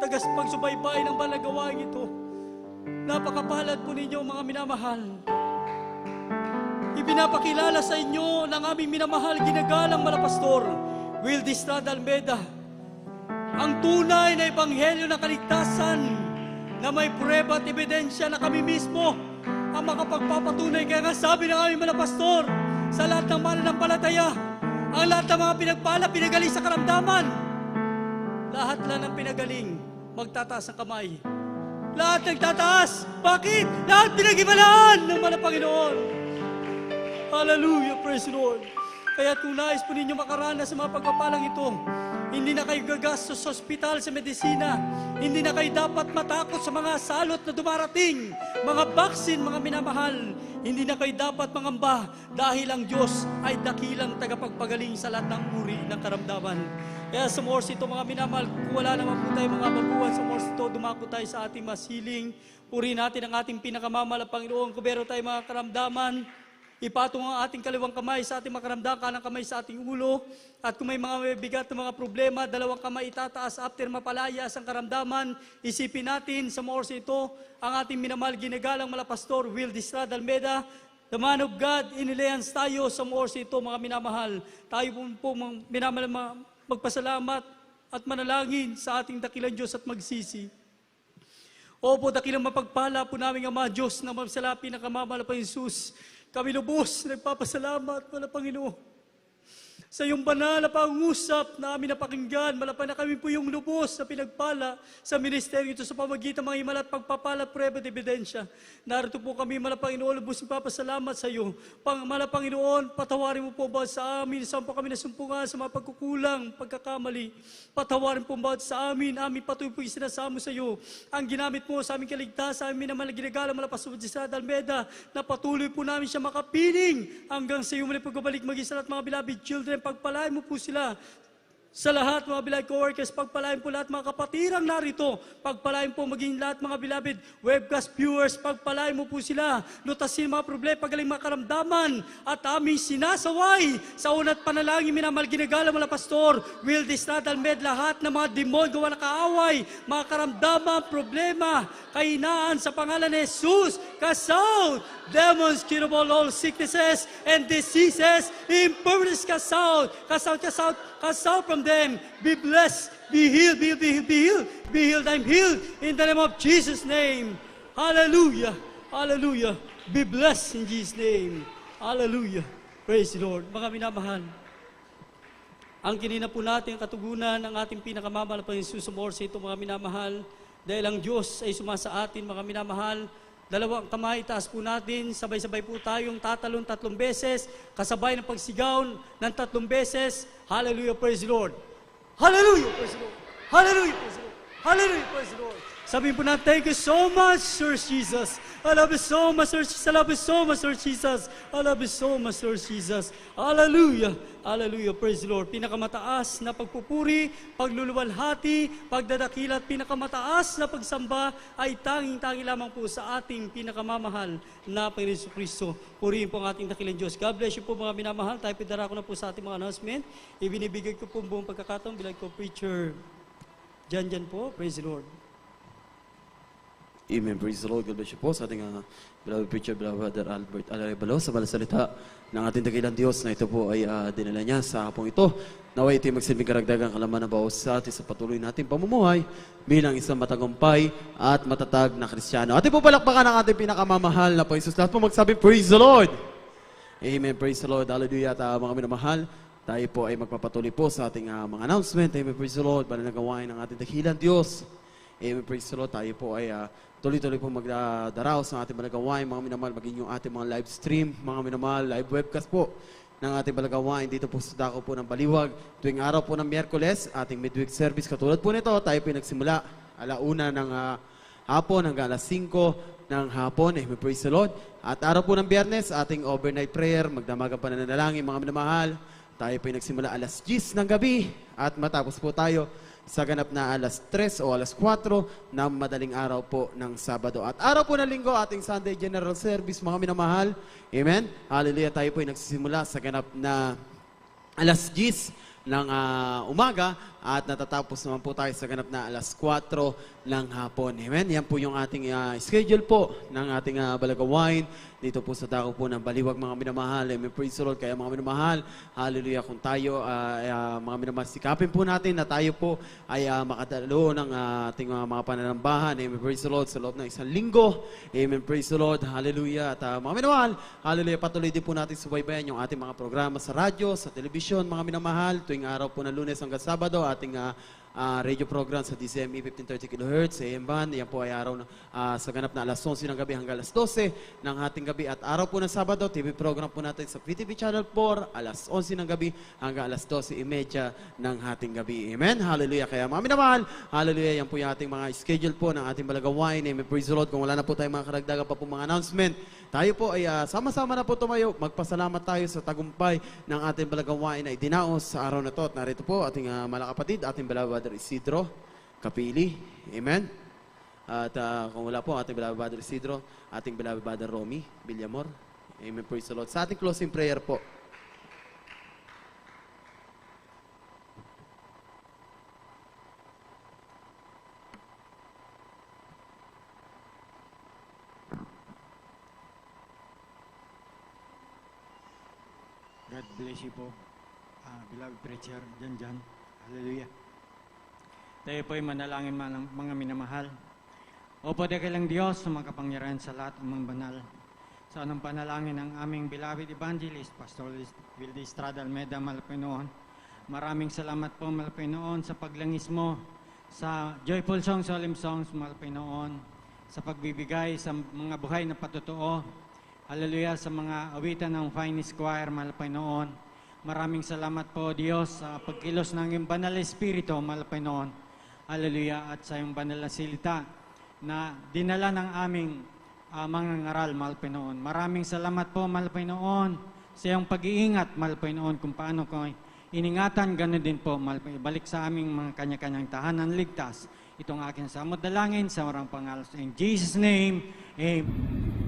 tagas-pagsubaybay ng balagawain ito, napakapalad po ninyo mga minamahal. Ipinapakilala sa inyo ng aming minamahal ginagalang malapastor, Will Distrada Almeda, ang tunay na ebanghelyo ng kaligtasan na may prueba at ebidensya na kami mismo ang makapagpapatunay. Kaya nga sabi ng aming malapastor, sa lahat ng mananampalataya, ang lahat ng mga pinagpala, pinagaling sa karamdaman, lahat lang ng pinagaling, magtataas ang kamay. Lahat nagtataas. Bakit? Lahat pinag-ibalaan ng mga Panginoon. Hallelujah, praise the Lord. Kaya kung nais po ninyo makaranas sa mga pagpapalang ito, hindi na kayo gagastos sa ospital, sa medisina. Hindi na kayo dapat matakot sa mga salot na dumarating, mga baksin, mga minamahal. Hindi na kayo dapat mangamba dahil ang Diyos ay dakilang tagapagpagaling sa lahat ng uri ng karamdaman. Kaya sa oras ito mga minamahal, kung wala naman po tayo mga baguhan, sa oras ito dumako tayo sa ating masiling. Purihin natin ang ating pinakamamahal na Panginoon. Kung meron tayo mga karamdaman, ipatong ang ating kaliwang kamay sa ating makaramdam, kanang kamay sa ating ulo. At kung may mga bigat na mga problema, dalawang kamay itataas after mapalayas ang karamdaman. Isipin natin sa mga oras ito ang ating minamahal ginagalang malapastor, Will Distrada Almeda, the man of God. Inilayans tayo sa mga oras ito mga minamahal. Tayo po minamahal magpasalamat at manalangin sa ating dakilang Diyos at magsisi. Opo, dakilang mapagpala po namin ang mga Diyos na magsalapi ng kamamahal pa Jesus. Kami lubos, nagpapasalamat, Mahal na Panginoon, sa iyong banal na pangusap na amin napakinggan. Malapad na kami po yung lubos na pinagpala sa ministeryo ito sa pamagitan ng mga himala at pagpapala at prueba at ebidensya. Narito po kami, Mahal na Panginoon, lubos nagpapasalamat sa iyo. Mahal na Panginoon, patawarin mo po ba sa amin, saan po kami nasumpungan sa mga pagkukulang, pagkakamali. Patawarin po ba sa amin, patuloy po isinasamo sa iyo. Ang ginamit mo sa aming kaligtasan, amin naman na ginagala, Malapastor Distrada Almeda, na patuloy po namin siya makapiling hanggang sa iyong muli pagbabalik maging sa lahat mga beloved children. Pagpalain mo po sila sa lahat mga beloved co-workers, pagpalain po lahat mga kapatirang narito, pagpalain po maging lahat mga beloved webcast viewers, pagpalain mo po sila, lutasin mga problema, pagaling mga karamdaman, at aming sinasaway sa unat panalangin, minamahal ginagala mga pastor, Will Distrada Almeda, lahat ng mga demonyo gawa na kaaway, mga karamdaman, problema, kahinaan sa pangalan ni Jesus, cast demons, curable all sicknesses and diseases, infirmities, cast out from them. Be blessed, be healed, be healed, be healed, I'm healed in the name of Jesus' name. Hallelujah, hallelujah. Be blessed in Jesus' name. Hallelujah. Praise the Lord. Mga minamahal, ang kinina po natin katugunan ng ating pinakamamahal na Panginoon Jesus sa ito mga minamahal, dahil ang Diyos ay sumasa atin mga minamahal. Dalawang kamay, taas po natin, sabay-sabay po tayong tatalon 3 beses, kasabay ng pagsigaw ng 3 beses. Hallelujah, praise the Lord. Hallelujah, praise the Lord. Hallelujah, praise the Lord. Hallelujah, praise the Lord. Sabihin po na, thank you so much, Sir Jesus. I love you so much, Sir Jesus. I love you so much, Sir Jesus. I love you so much, Sir Jesus. Hallelujah. Hallelujah. Praise the Lord. Pinakamataas na pagpupuri, pagluluwalhati, pagdadakila at pinakamataas na pagsamba ay tanging-tangi lamang po sa ating pinakamamahal na Panginoon Kristo. Purihin po ang ating dakilang Diyos. God bless you po mga minamahal. Tayo pidara ko na po sa ating mga announcement. Ibinibigay ko po buong pagkakataon bilang ko preacher. Diyan po. Praise the Lord. Amen. Praise the Lord. God bless you po sa ating beloved preacher, beloved Brother Albert Alarebalo sa malasalita ng ating dakilang Diyos na ito po ay dinala niya sa hapong ito. Naway ito magsilbing karagdagang kalaman ng bawat sa atin sa patuloy nating pamumuhay bilang isang matagumpay at matatag na Kristiyano. Ating po palakpakan ang ating pinakamamahal na Panginoon. Lahat po magsabi, Praise the Lord! Amen, praise the Lord, hallelujah. At mga minamahal, tayo po ay magpapatuloy po sa ating mga announcement. Amen, praise the Lord, para nagawain ng ating dakilang Diyos. Amen, praise the Lord, tayo po ay tuloy-tuloy po magdaraos ng ating malagawain, mga minamahal, maging yung ating mga live stream, mga minamahal, live webcast po ng ating malagawain dito po sa dako po ng Baliwag. Tuwing araw po ng Miyerkules, ating midweek service. Katulad po nito, tayo po nagsimula alauna ng hapon hanggang alas 5 ng hapon. Amen, praise the Lord. At araw po ng Biyernes, ating overnight prayer, magdamagan pa na nanalangin, mga minamahal. Tayo po nagsimula alas 10 ng gabi at matapos po tayo sa ganap na alas 3 o alas 4 na madaling araw po ng Sabado. At araw po ng Linggo, ating Sunday General Service, mga minamahal. Amen. Hallelujah. Tayo po ay nagsisimula sa ganap na alas 10 ng umaga at natatapos naman po tayo sa ganap na alas 4 ng hapon. Amen. Yan po yung ating schedule po ng ating balagawain dito po sa dako po ng Baliwag, mga minamahal. Amen. Praise the Lord. Kaya mga minamahal, hallelujah, kung tayo, mga minamahal, sikapin po natin na tayo po ay makadalo ng ating mga pananambahan. Amen. Praise the Lord. Sa loob ng isang linggo. Amen. Praise the Lord. Hallelujah. At mga minamahal, hallelujah, patuloy din po natin subaybayan yung ating mga programa sa radyo, sa telebisyon, mga minamahal. Tuwing araw po ng Lunes hanggang Sabado, ating radio program sa DCME 1530 kHz, AM band. Yan po ay araw na, sa ganap na alas 11 ng gabi hanggang alas 12 ng ating gabi. At araw po ng Sabado, TV program po natin sa PTV Channel 4, alas 11 ng gabi hanggang alas 12:30 ng ating gabi. Amen? Hallelujah. Kaya mga minamahal, hallelujah, yan po yung ating mga schedule po ng ating balagawain. Amen. Praise the Lord. Kung wala na po tayong mga karagdagan pa po mga announcement, tayo po ay sama-sama na po tumayo. Magpasalamat tayo sa tagumpay ng ating balagawain na idinaos sa araw na to. At narito po ating malakapatid, ating Brother Isidro Kapili. Amen. At kung wala po, ating Brother Isidro, ating Brother Romy Villamor. Amen. Praise the Lord. Sa ating closing prayer po. God bless you po, beloved preacher, dyan. Hallelujah. Tayo po ay manalangin mga minamahal. Opo, dakilang Diyos, makapangyarihan sa lahat ng mga banal. Sa anong panalangin ng aming beloved evangelist, Pastor Wildy Estrada Almeda, Malapinoon. Maraming salamat po, Malapinoon, sa paglangis mo sa Joyful Songs, Solemn Songs, Malapinoon, sa pagbibigay sa mga buhay na patotoo. Hallelujah, sa mga awitan ng Finest Choir, Malapinoon. Maraming salamat po, Diyos, sa pagkilos ng iyong banal na Espiritu, Malapinoon. Hallelujah, at sa iyong banal na silita na dinala ng aming mga ngaral, Malapinoon. Maraming salamat po, Malapinoon, sa iyong pag-iingat, Malapinoon, kung paano ko iningatan, gano'n din po, Malapinoon. Balik sa aming mga kanya-kanyang tahanan ligtas. Itong aking samot dalangin sa marang pangalan. In Jesus' name, Amen.